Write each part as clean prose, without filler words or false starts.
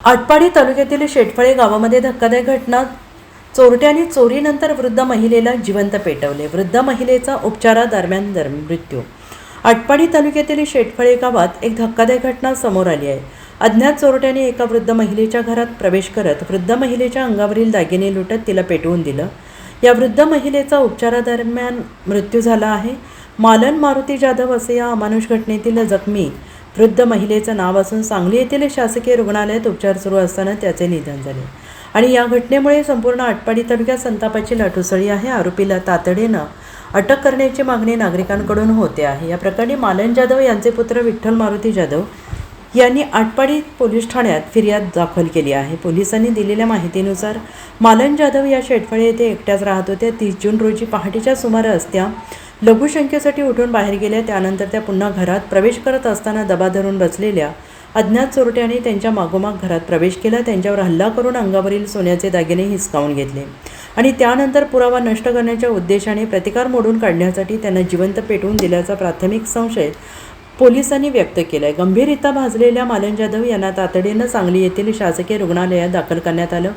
आटपाडी तालुक्यातील शेटफळे गावामध्ये धक्कादायक घटना. चोरट्यांनी चोरीनंतर वृद्ध महिलेला जिवंत पेटवले. वृद्ध महिलेचा उपचारादरम्यान मृत्यू. आटपाडी तालुक्यातील शेटफळे गावात एक धक्कादायक घटना समोर आली आहे. अज्ञात चोरट्यांनी एका वृद्ध महिलेच्या घरात प्रवेश करत वृद्ध महिलेच्या अंगावरील दागिने लुटत तिला पेटवून दिलं. या वृद्ध महिलेचा उपचारादरम्यान मृत्यू झाला आहे. मालन मारुती जाधव असे या अमानुष घटनेतील जखमी वृद्ध महिलेचं नाव असून सांगली येथील शासकीय रुग्णालयात उपचार सुरू असताना त्याचे निधन झाले. आणि या घटनेमुळे संपूर्ण आटपाडी तालुक्यात संतापाची लाट उसळली आहे. आरोपीला तातडीनं अटक करण्याची मागणी नागरिकांकडून होते आहे. या प्रकरणी मालन जाधव यांचे पुत्र विठ्ठल मारुती जाधव यांनी आटपाडी पोलीस ठाण्यात फिर्याद दाखल केली आहे. पोलिसांनी दिलेल्या माहितीनुसार मालन जाधव या शेटफळे येथे एकट्याच राहत होत्या. 30 जून रोजी पहाटेच्या सुमारास त्या लघुशंकेसाठी उठून बाहेर गेल्या. त्यानंतर त्या पुन्हा घरात प्रवेश करत असताना दबा धरून बसलेल्या अज्ञात चोरट्यांनी त्यांच्या मागोमाग घरात प्रवेश केला. त्यांच्यावर हल्ला करून अंगावरील सोन्याचे दागिने हिसकावून घेतले आणि त्यानंतर पुरावा नष्ट करण्याच्या उद्देशाने प्रतिकार मोडून काढण्यासाठी त्यांना जिवंत पेटवून दिल्याचा प्राथमिक संशय पोलिसांनी व्यक्त केलाय. गंभीररित्या भाजलेल्या मालन जाधव यांना तातडीनं सांगली येथील शासकीय रुग्णालयात दाखल करण्यात आलं.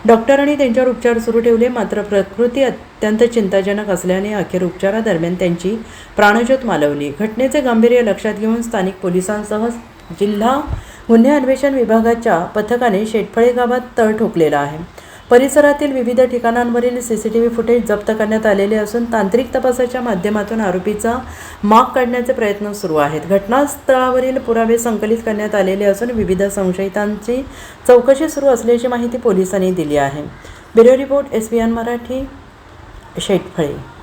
डॉक्टरांनी त्यांच्यावर उपचार सुरू ठेवले. मात्र प्रकृती अत्यंत चिंताजनक असल्याने अखेर उपचारादरम्यान त्यांची प्राणज्योत मालवली. घटनेचे गांभीर्य लक्षात घेऊन स्थानिक पोलिसांसह जिल्हा गुन्हे अन्वेषण विभागाच्या पथकाने शेटफळे गावात तळ ठोकलेला आहे. परिसरातील विविध ठिकाणांवरील CCTV फुटेज जप्त करण्यात आलेले असून तांत्रिक तपासाच्या माध्यमातून आरोपीचा माग काढण्याचे प्रयत्न सुरू आहेत. घटनास्थळावरील पुरावे संकलित करण्यात आलेले असून विविध संशयितांची चौकशी सुरू असल्याची माहिती पोलिसांनी दिली आहे. Bureau report SBN Marathi, शेटफळे.